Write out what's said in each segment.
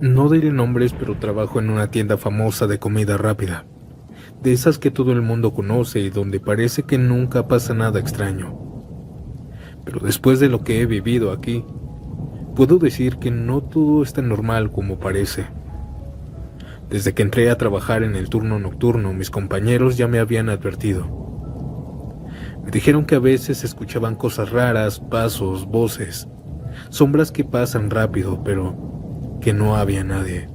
No diré nombres, pero trabajo en una tienda famosa de comida rápida, de esas que todo el mundo conoce y donde parece que nunca pasa nada extraño. Pero después de lo que he vivido aquí, puedo decir que no todo es tan normal como parece. Desde que entré a trabajar en el turno nocturno, mis compañeros ya me habían advertido. Me dijeron que a veces escuchaban cosas raras, pasos, voces, sombras que pasan rápido, pero que no había nadie.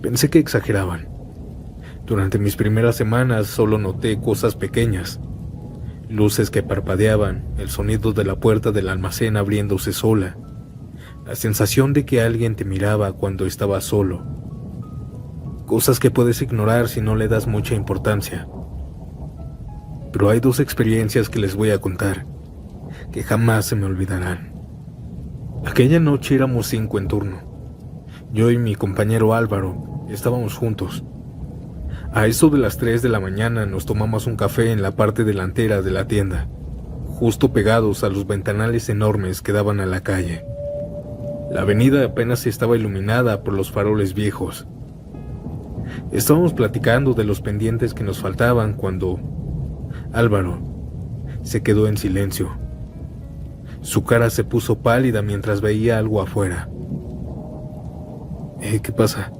Pensé que exageraban. Durante mis primeras semanas solo noté cosas pequeñas, luces que parpadeaban, el sonido de la puerta del almacén abriéndose sola, la sensación de que alguien te miraba cuando estabas solo. Cosas que puedes ignorar si no le das mucha importancia. Pero hay dos experiencias que les voy a contar, que jamás se me olvidarán. Aquella noche éramos 5 en turno. Yo y mi compañero Álvaro estábamos juntos. A eso de las 3 de la mañana nos tomamos un café en la parte delantera de la tienda, justo pegados a los ventanales enormes que daban a la calle. La avenida apenas estaba iluminada por los faroles viejos. Estábamos platicando de los pendientes que nos faltaban cuando Álvaro se quedó en silencio. Su cara se puso pálida mientras veía algo afuera. ¿Qué pasa?,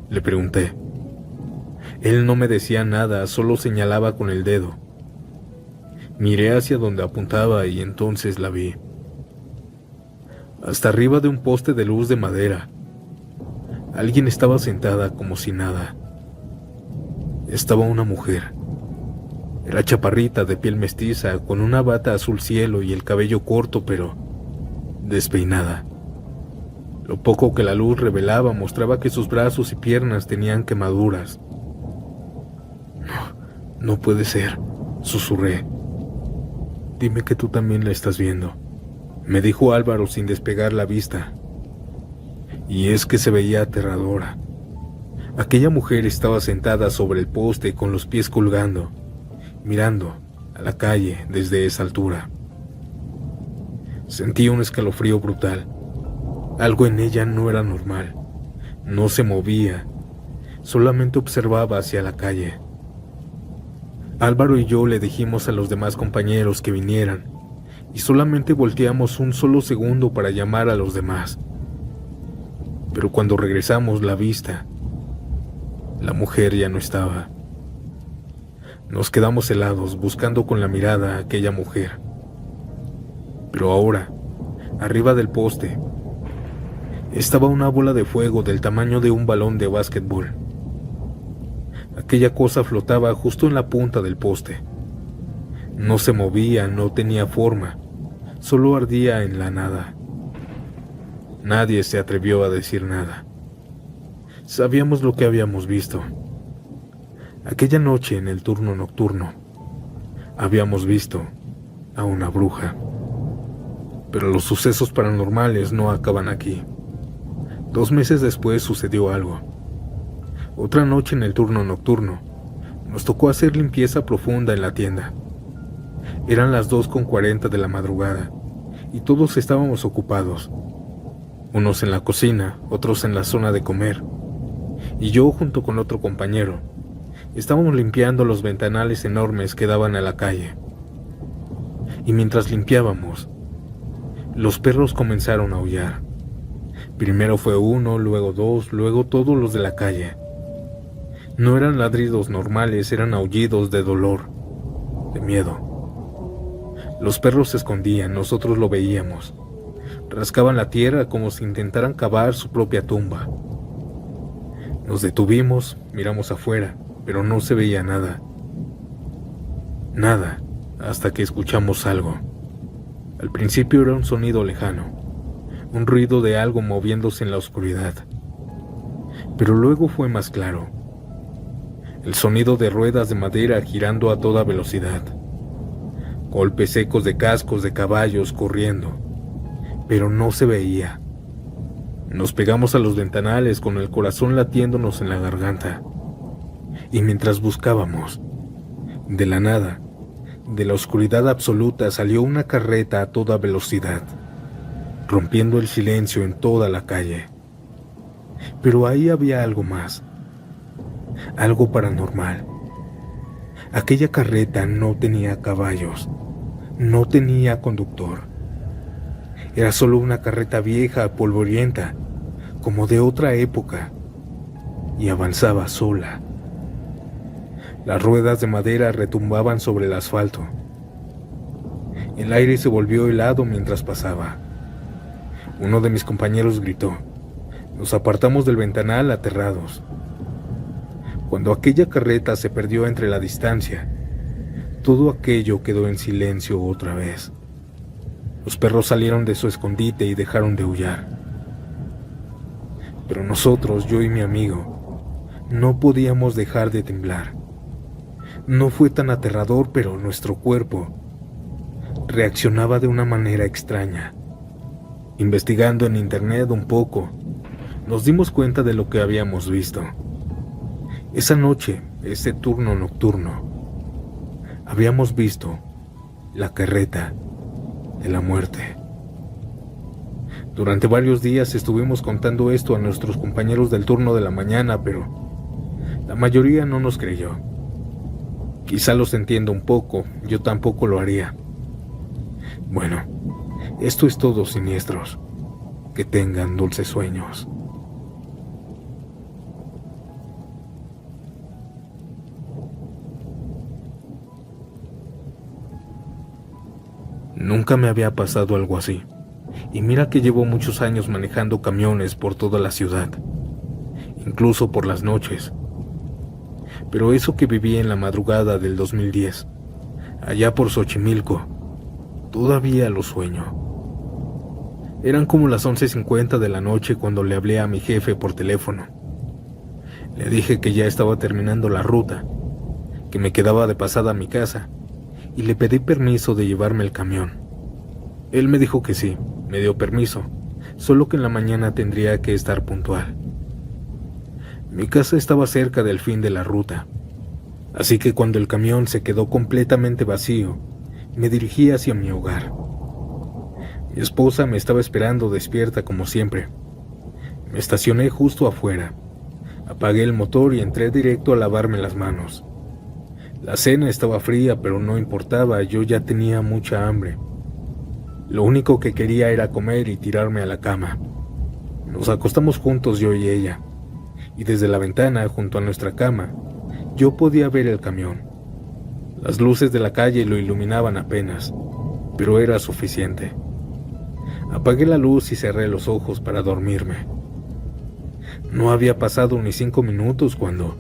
le pregunté. Él no me decía nada, solo señalaba con el dedo. Miré hacia donde apuntaba y entonces la vi. Hasta arriba de un poste de luz de madera, alguien estaba sentada como si nada. Estaba una mujer. Era chaparrita, de piel mestiza, con una bata azul cielo y el cabello corto pero despeinada. Lo poco que la luz revelaba mostraba que sus brazos y piernas tenían quemaduras. No puede ser, susurré. Dime que tú también la estás viendo, me dijo Álvaro sin despegar la vista. Y es que se veía aterradora. Aquella mujer estaba sentada sobre el poste con los pies colgando, mirando a la calle desde esa altura. Sentí un escalofrío brutal. Algo en ella no era normal. No se movía, solamente observaba hacia la calle. Álvaro y yo le dijimos a los demás compañeros que vinieran, y solamente volteamos un solo segundo para llamar a los demás. Pero cuando regresamos la vista, la mujer ya no estaba. Nos quedamos helados buscando con la mirada a aquella mujer. Pero ahora, arriba del poste, estaba una bola de fuego del tamaño de un balón de básquetbol. Aquella cosa flotaba justo en la punta del poste. No se movía, no tenía forma, solo ardía en la nada. Nadie se atrevió a decir nada. Sabíamos lo que habíamos visto. Aquella noche en el turno nocturno, habíamos visto a una bruja. Pero los sucesos paranormales no acaban aquí. 2 meses después sucedió algo. Otra noche en el turno nocturno, nos tocó hacer limpieza profunda en la tienda. Eran las 2:40 de la madrugada y todos estábamos ocupados. Unos en la cocina, otros en la zona de comer. Y yo, junto con otro compañero, estábamos limpiando los ventanales enormes que daban a la calle. Y mientras limpiábamos, los perros comenzaron a aullar. Primero fue uno, luego 2, luego todos los de la calle. No eran ladridos normales, eran aullidos de dolor, de miedo. Los perros se escondían, nosotros lo veíamos. Rascaban la tierra como si intentaran cavar su propia tumba. Nos detuvimos, miramos afuera, pero no se veía nada. Nada, hasta que escuchamos algo. Al principio era un sonido lejano, un ruido de algo moviéndose en la oscuridad. Pero luego fue más claro. El sonido de ruedas de madera girando a toda velocidad. Golpes secos de cascos de caballos corriendo. Pero no se veía. Nos pegamos a los ventanales con el corazón latiéndonos en la garganta. Y mientras buscábamos, de la nada, de la oscuridad absoluta salió una carreta a toda velocidad, rompiendo el silencio en toda la calle. Pero ahí había algo más, algo paranormal. Aquella carreta no tenía caballos, no tenía conductor. Era solo una carreta vieja, polvorienta, como de otra época, y avanzaba sola. Las ruedas de madera retumbaban sobre el asfalto. El aire se volvió helado mientras pasaba. Uno de mis compañeros gritó. Nos apartamos del ventanal aterrados. Cuando aquella carreta se perdió entre la distancia, todo aquello quedó en silencio otra vez. Los perros salieron de su escondite y dejaron de aullar. Pero nosotros, yo y mi amigo, no podíamos dejar de temblar. No fue tan aterrador, pero nuestro cuerpo reaccionaba de una manera extraña. Investigando en internet un poco, nos dimos cuenta de lo que habíamos visto. Esa noche, ese turno nocturno, habíamos visto la carreta de la muerte. Durante varios días estuvimos contando esto a nuestros compañeros del turno de la mañana, pero la mayoría no nos creyó. Quizá los entienda un poco, yo tampoco lo haría. Bueno, esto es todo, siniestros. Que tengan dulces sueños. Nunca me había pasado algo así. Y mira que llevo muchos años manejando camiones por toda la ciudad, incluso por las noches. Pero eso que viví en la madrugada del 2010, allá por Xochimilco, todavía lo sueño. Eran como las 11:50 de la noche cuando le hablé a mi jefe por teléfono. Le dije que ya estaba terminando la ruta, que me quedaba de pasada a mi casa, y le pedí permiso de llevarme el camión. Él me dijo que sí, me dio permiso, solo que en la mañana tendría que estar puntual. Mi casa estaba cerca del fin de la ruta, así que cuando el camión se quedó completamente vacío, me dirigí hacia mi hogar. Mi esposa me estaba esperando despierta como siempre. Me estacioné justo afuera, apagué el motor y entré directo a lavarme las manos. La cena estaba fría, pero no importaba, yo ya tenía mucha hambre. Lo único que quería era comer y tirarme a la cama. Nos acostamos juntos yo y ella, y desde la ventana, junto a nuestra cama, yo podía ver el camión. Las luces de la calle lo iluminaban apenas, pero era suficiente. Apagué la luz y cerré los ojos para dormirme. No había pasado ni 5 minutos cuando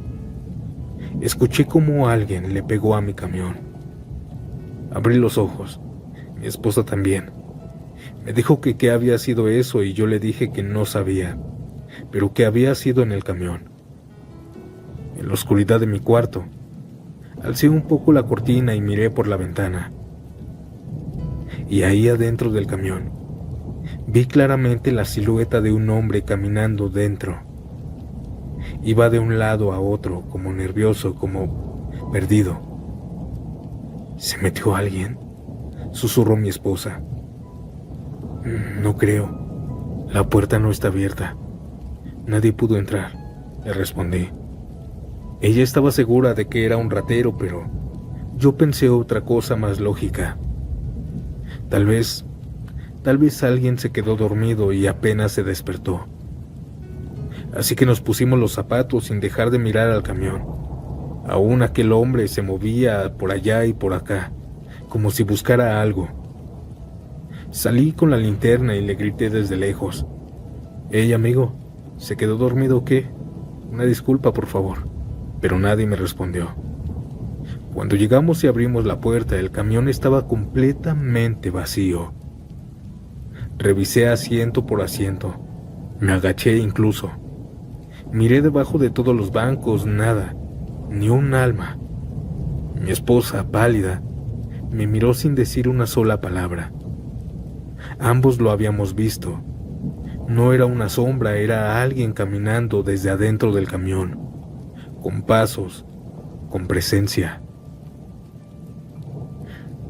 escuché como alguien le pegó a mi camión. Abrí los ojos, mi esposa también. Me dijo que qué había sido eso y yo le dije que no sabía, pero que había sido en el camión. En la oscuridad de mi cuarto, alcé un poco la cortina y miré por la ventana. Y ahí adentro del camión, vi claramente la silueta de un hombre caminando dentro. Iba de un lado a otro, como nervioso, como perdido. ¿Se metió alguien?, susurró mi esposa. No creo. La puerta no está abierta. Nadie pudo entrar, le respondí. Ella estaba segura de que era un ratero, pero yo pensé otra cosa más lógica. Tal vez alguien se quedó dormido y apenas se despertó. Así que nos pusimos los zapatos sin dejar de mirar al camión. Aún aquel hombre se movía por allá y por acá, como si buscara algo. Salí con la linterna y le grité desde lejos. «Hey, amigo, ¿se quedó dormido o qué? Una disculpa, por favor». Pero nadie me respondió. Cuando llegamos y abrimos la puerta, el camión estaba completamente vacío. Revisé asiento por asiento. Me agaché incluso. Miré debajo de todos los bancos, nada, ni un alma. Mi esposa, pálida, me miró sin decir una sola palabra. Ambos lo habíamos visto. No era una sombra, era alguien caminando desde adentro del camión, con pasos, con presencia.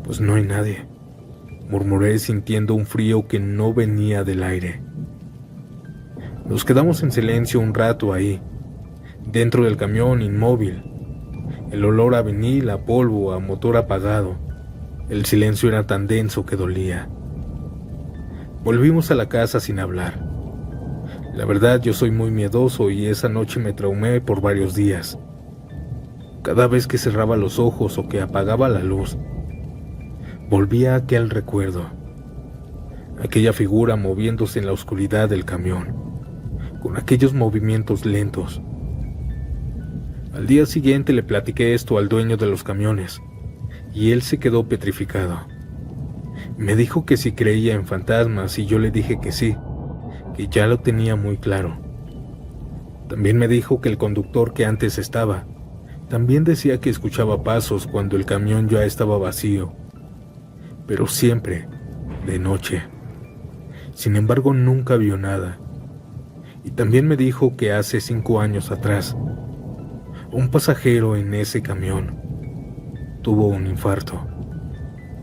Pues no hay nadie, murmuré sintiendo un frío que no venía del aire. Nos quedamos en silencio un rato ahí, dentro del camión inmóvil. El olor a vinil, a polvo, a motor apagado. El silencio era tan denso que dolía. Volvimos a la casa sin hablar. La verdad, yo soy muy miedoso y esa noche me traumé por varios días. Cada vez que cerraba los ojos o que apagaba la luz, volvía a aquel recuerdo. Aquella figura moviéndose en la oscuridad del camión, con aquellos movimientos lentos. Al día siguiente le platiqué esto al dueño de los camiones, y él se quedó petrificado. Me dijo que si creía en fantasmas y yo le dije que sí, que ya lo tenía muy claro. También me dijo que el conductor que antes estaba, también decía que escuchaba pasos cuando el camión ya estaba vacío, pero siempre de noche. Sin embargo, nunca vio nada. Y también me dijo que hace 5 años atrás, un pasajero en ese camión tuvo un infarto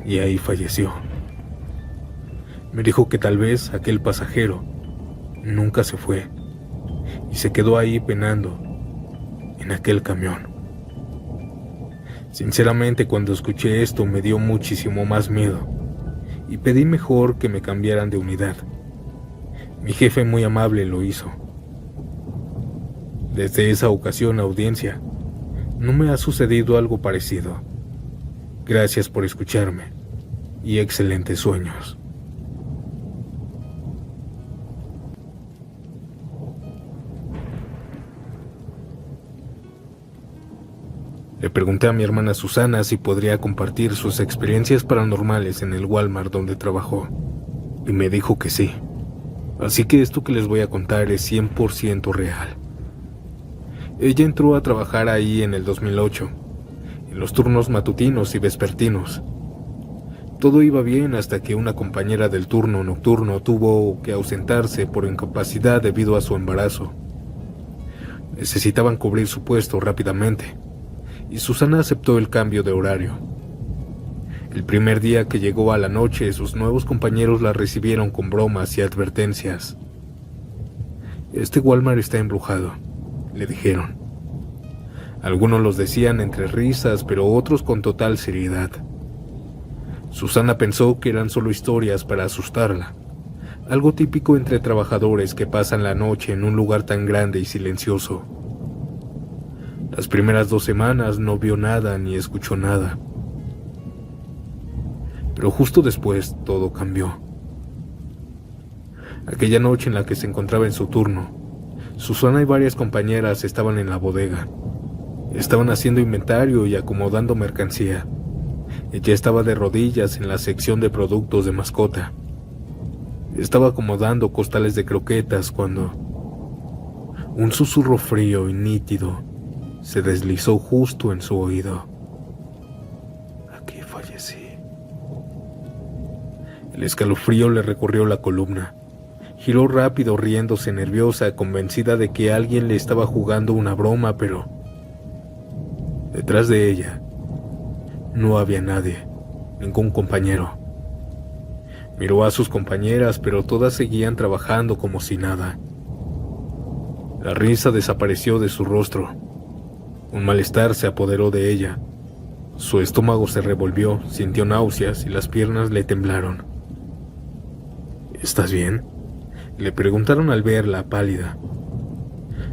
y ahí falleció. Me dijo que tal vez aquel pasajero nunca se fue y se quedó ahí penando en aquel camión. Sinceramente, cuando escuché esto me dio muchísimo más miedo y pedí mejor que me cambiaran de unidad. Mi jefe muy amable lo hizo. Desde esa ocasión, audiencia, no me ha sucedido algo parecido. Gracias por escucharme y excelentes sueños. Le pregunté a mi hermana Susana si podría compartir sus experiencias paranormales en el Walmart donde trabajó, y me dijo que sí. Así que esto que les voy a contar es 100% real. Ella entró a trabajar ahí en el 2008, en los turnos matutinos y vespertinos. Todo iba bien hasta que una compañera del turno nocturno tuvo que ausentarse por incapacidad debido a su embarazo. Necesitaban cubrir su puesto rápidamente, y Susana aceptó el cambio de horario. El primer día que llegó a la noche, sus nuevos compañeros la recibieron con bromas y advertencias. Este Walmart está embrujado, le dijeron. Algunos los decían entre risas, pero otros con total seriedad. Susana pensó que eran solo historias para asustarla, algo típico entre trabajadores que pasan la noche en un lugar tan grande y silencioso. Las primeras 2 semanas no vio nada ni escuchó nada. Pero justo después todo cambió. Aquella noche en la que se encontraba en su turno, Susana y varias compañeras estaban en la bodega. Estaban haciendo inventario y acomodando mercancía. Ella estaba de rodillas en la sección de productos de mascota. Estaba acomodando costales de croquetas cuando un susurro frío y nítido se deslizó justo en su oído. Aquí fallecí. El escalofrío le recorrió la columna. Giró rápido, riéndose nerviosa, convencida de que alguien le estaba jugando una broma, pero detrás de ella no había nadie, ningún compañero. Miró a sus compañeras, pero todas seguían trabajando como si nada. La risa desapareció de su rostro. Un malestar se apoderó de ella. Su estómago se revolvió, sintió náuseas y las piernas le temblaron. ¿Estás bien?, le preguntaron al verla pálida.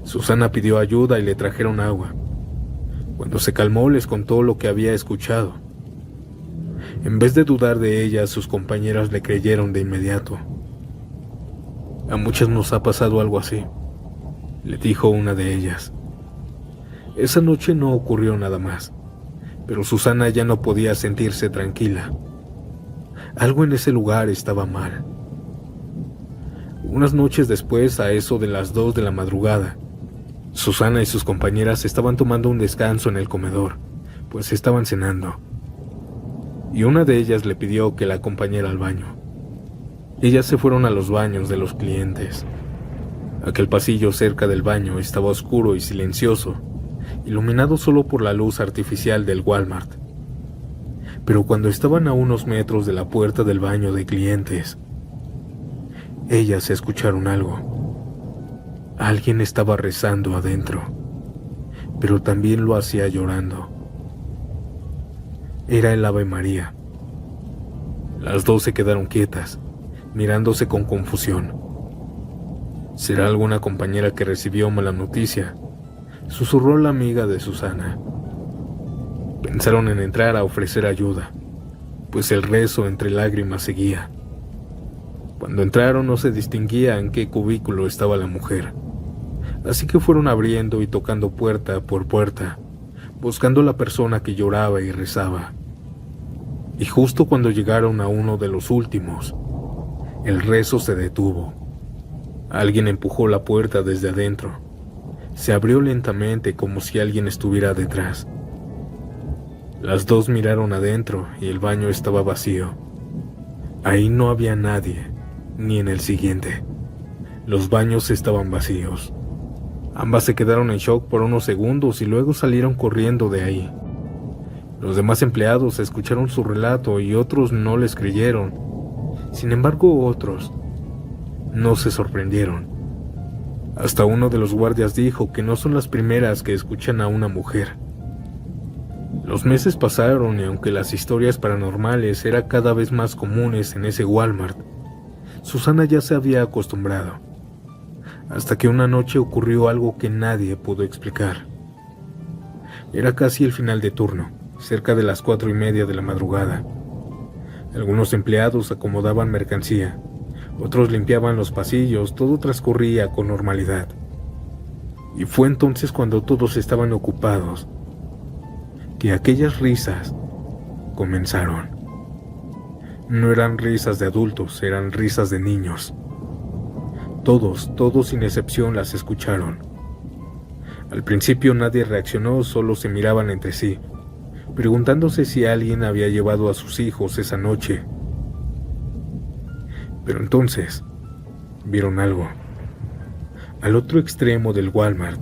Susana pidió ayuda y le trajeron agua. Cuando se calmó, les contó lo que había escuchado. En vez de dudar de ella, sus compañeras le creyeron de inmediato. A muchas nos ha pasado algo así, le dijo una de ellas. Esa noche no ocurrió nada más, pero Susana ya no podía sentirse tranquila. Algo en ese lugar estaba mal. Unas noches después, a eso de las 2 de la madrugada, Susana y sus compañeras estaban tomando un descanso en el comedor, pues estaban cenando. Y una de ellas le pidió que la acompañara al baño. Ellas se fueron a los baños de los clientes. Aquel pasillo cerca del baño estaba oscuro y silencioso, iluminado solo por la luz artificial del Walmart. Pero cuando estaban a unos metros de la puerta del baño de clientes, ellas escucharon algo. Alguien estaba rezando adentro, pero también lo hacía llorando. Era el Ave María. Las dos se quedaron quietas, mirándose con confusión. ¿Será alguna compañera que recibió mala noticia?, susurró la amiga de Susana. Pensaron en entrar a ofrecer ayuda, pues el rezo entre lágrimas seguía. Cuando entraron no se distinguía en qué cubículo estaba la mujer, así que fueron abriendo y tocando puerta por puerta, buscando a la persona que lloraba y rezaba. Y justo cuando llegaron a uno de los últimos, el rezo se detuvo. Alguien empujó la puerta desde adentro. Se abrió lentamente como si alguien estuviera detrás. Las dos miraron adentro y el baño estaba vacío. Ahí no había nadie, ni en el siguiente. Los baños estaban vacíos. Ambas se quedaron en shock por unos segundos y luego salieron corriendo de ahí. Los demás empleados escucharon su relato y otros no les creyeron. Sin embargo, otros no se sorprendieron. Hasta uno de los guardias dijo que no son las primeras que escuchan a una mujer. Los meses pasaron y aunque las historias paranormales eran cada vez más comunes en ese Walmart, Susana ya se había acostumbrado. Hasta que una noche ocurrió algo que nadie pudo explicar. Era casi el final de turno, cerca de las 4:30 de la madrugada. Algunos empleados acomodaban mercancía, otros limpiaban los pasillos, todo transcurría con normalidad. Y fue entonces cuando todos estaban ocupados, que aquellas risas comenzaron. No eran risas de adultos, eran risas de niños. Todos sin excepción las escucharon. Al principio nadie reaccionó, solo se miraban entre sí, preguntándose si alguien había llevado a sus hijos esa noche. Pero entonces vieron algo. Al otro extremo del Walmart,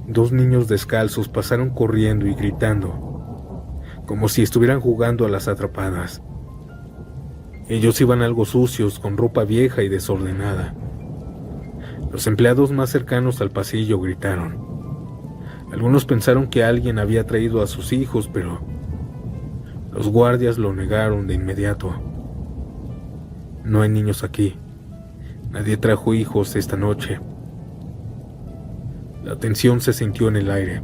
2 niños descalzos pasaron corriendo y gritando, como si estuvieran jugando a las atrapadas. Ellos iban algo sucios, con ropa vieja y desordenada. Los empleados más cercanos al pasillo gritaron. Algunos pensaron que alguien había traído a sus hijos, pero los guardias lo negaron de inmediato. No hay niños aquí. Nadie trajo hijos esta noche. La tensión se sintió en el aire.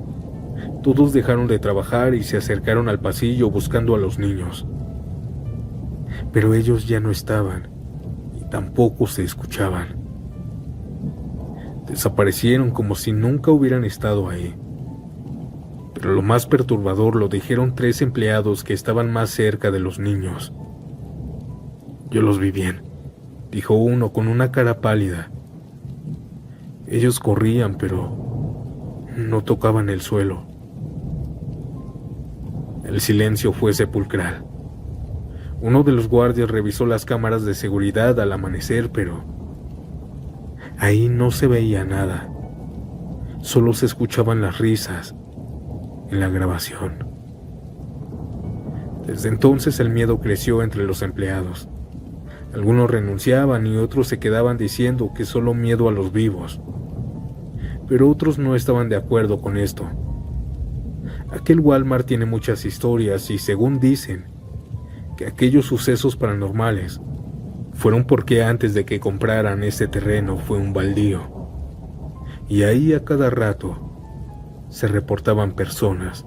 Todos dejaron de trabajar y se acercaron al pasillo buscando a los niños. Pero ellos ya no estaban y tampoco se escuchaban. Desaparecieron como si nunca hubieran estado ahí. Pero lo más perturbador lo dijeron 3 empleados que estaban más cerca de los niños. Yo los vi bien, dijo uno con una cara pálida. Ellos corrían, pero no tocaban el suelo. El silencio fue sepulcral. Uno de los guardias revisó las cámaras de seguridad al amanecer, pero ahí no se veía nada. Solo se escuchaban las risas en la grabación. Desde entonces el miedo creció entre los empleados. Algunos renunciaban y otros se quedaban diciendo que solo miedo a los vivos. Pero otros no estaban de acuerdo con esto. Aquel Walmart tiene muchas historias y según dicen, que aquellos sucesos paranormales fueron porque antes de que compraran ese terreno fue un baldío. Y ahí a cada rato se reportaban personas.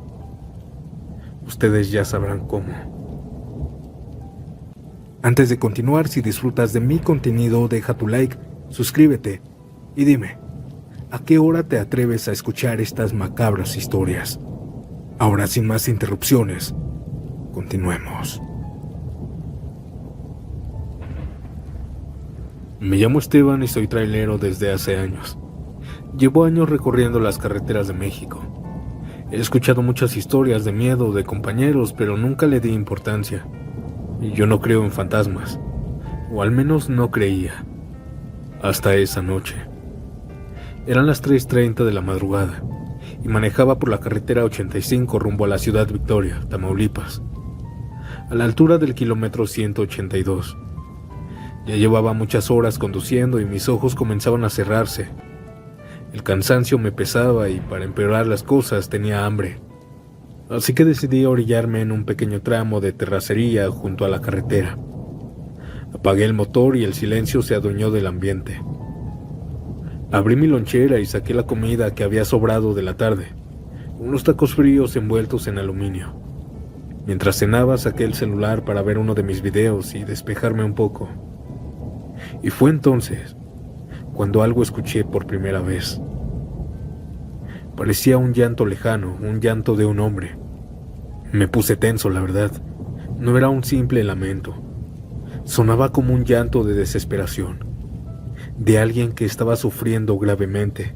Ustedes ya sabrán cómo. Antes de continuar, si disfrutas de mi contenido, deja tu like, suscríbete y dime, ¿a qué hora te atreves a escuchar estas macabras historias? Ahora, sin más interrupciones, continuemos. Me llamo Esteban y soy trailero desde hace años. Llevo años recorriendo las carreteras de México. He escuchado muchas historias de miedo de compañeros, pero nunca le di importancia. Y yo no creo en fantasmas, o al menos no creía, hasta esa noche. Eran las 3:30 de la madrugada, y manejaba por la carretera 85 rumbo a la ciudad Victoria, Tamaulipas, a la altura del kilómetro 182. Ya llevaba muchas horas conduciendo y mis ojos comenzaban a cerrarse. El cansancio me pesaba y para empeorar las cosas tenía hambre. Así que decidí orillarme en un pequeño tramo de terracería junto a la carretera. Apagué el motor y el silencio se adueñó del ambiente. Abrí mi lonchera y saqué la comida que había sobrado de la tarde, unos tacos fríos envueltos en aluminio. Mientras cenaba saqué el celular para ver uno de mis videos y despejarme un poco. Y fue entonces cuando algo escuché por primera vez. Parecía un llanto lejano, un llanto de un hombre. Me puse tenso, la verdad. No era un simple lamento. Sonaba como un llanto de desesperación, de alguien que estaba sufriendo gravemente.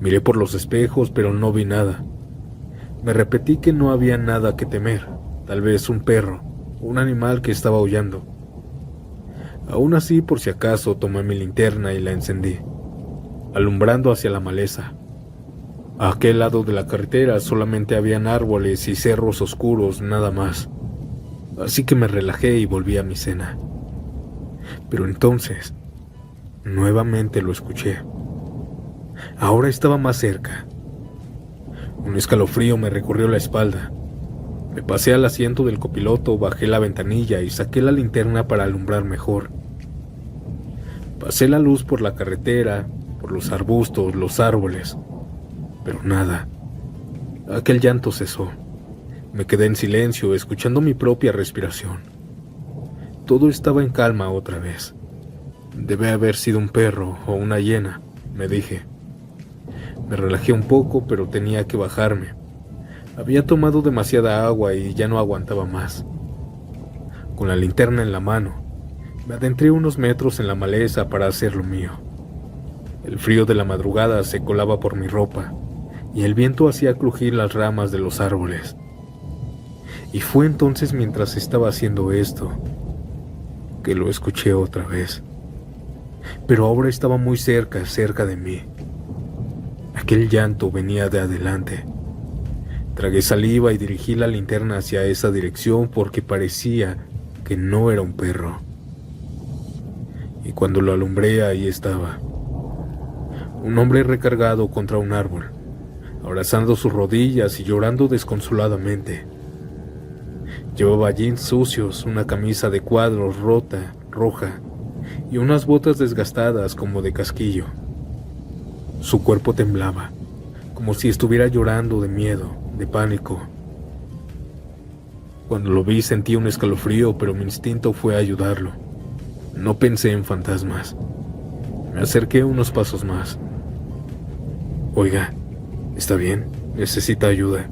Miré por los espejos, pero no vi nada. Me repetí que no había nada que temer, tal vez un perro, un animal que estaba aullando. Aún así, por si acaso, tomé mi linterna y la encendí, alumbrando hacia la maleza. A aquel lado de la carretera solamente habían árboles y cerros oscuros, nada más. Así que me relajé y volví a mi cena. Pero entonces, nuevamente lo escuché. Ahora estaba más cerca. Un escalofrío me recorrió la espalda. Me pasé al asiento del copiloto, bajé la ventanilla y saqué la linterna para alumbrar mejor. Pasé la luz por la carretera, por los arbustos, los árboles, pero nada. Aquel llanto cesó. Me quedé en silencio, escuchando mi propia respiración. Todo estaba en calma otra vez. Debe haber sido un perro o una hiena, me dije. Me relajé un poco, pero tenía que bajarme. Había tomado demasiada agua y ya no aguantaba más. Con la linterna en la mano, me adentré unos metros en la maleza para hacer lo mío. El frío de la madrugada se colaba por mi ropa y el viento hacía crujir las ramas de los árboles. Y fue entonces, mientras estaba haciendo esto, que lo escuché otra vez. Pero ahora estaba muy cerca de mí. Aquel llanto venía de adelante. Tragué saliva y dirigí la linterna hacia esa dirección porque parecía que no era un perro. Y cuando lo alumbré, ahí estaba. Un hombre recargado contra un árbol, abrazando sus rodillas y llorando desconsoladamente. Llevaba jeans sucios, una camisa de cuadros rota, roja, y unas botas desgastadas como de casquillo. Su cuerpo temblaba, como si estuviera llorando de miedo, de pánico. Cuando lo vi sentí un escalofrío, pero mi instinto fue ayudarlo. No pensé en fantasmas. Me acerqué unos pasos más. Oiga, ¿está bien? ¿Necesita ayuda?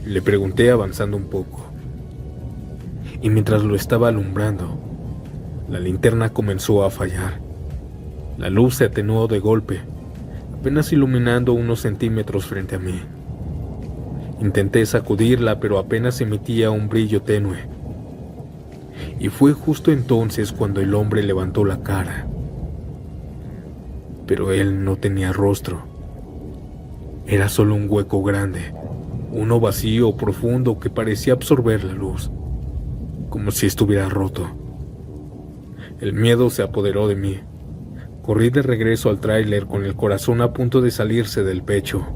Le pregunté avanzando un poco. Y mientras lo estaba alumbrando, la linterna comenzó a fallar. La luz se atenuó de golpe, apenas iluminando unos centímetros frente a mí. Intenté sacudirla, pero apenas emitía un brillo tenue. Y fue justo entonces cuando el hombre levantó la cara. Pero él no tenía rostro. Era solo un hueco grande, uno vacío, profundo, que parecía absorber la luz, como si estuviera roto. El miedo se apoderó de mí. Corrí de regreso al tráiler con el corazón a punto de salirse del pecho.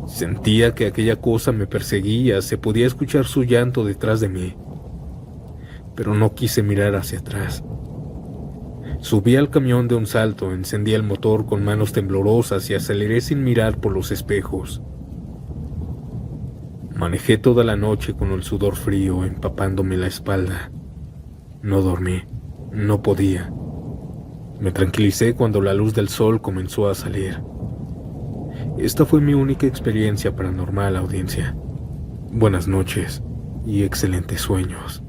Sentía que aquella cosa me perseguía, se podía escuchar su llanto detrás de mí. Pero no quise mirar hacia atrás. Subí al camión de un salto, encendí el motor con manos temblorosas y aceleré sin mirar por los espejos. Manejé toda la noche con el sudor frío empapándome la espalda. No dormí, no podía. Me tranquilicé cuando la luz del sol comenzó a salir. Esta fue mi única experiencia paranormal, audiencia. Buenas noches y excelentes sueños.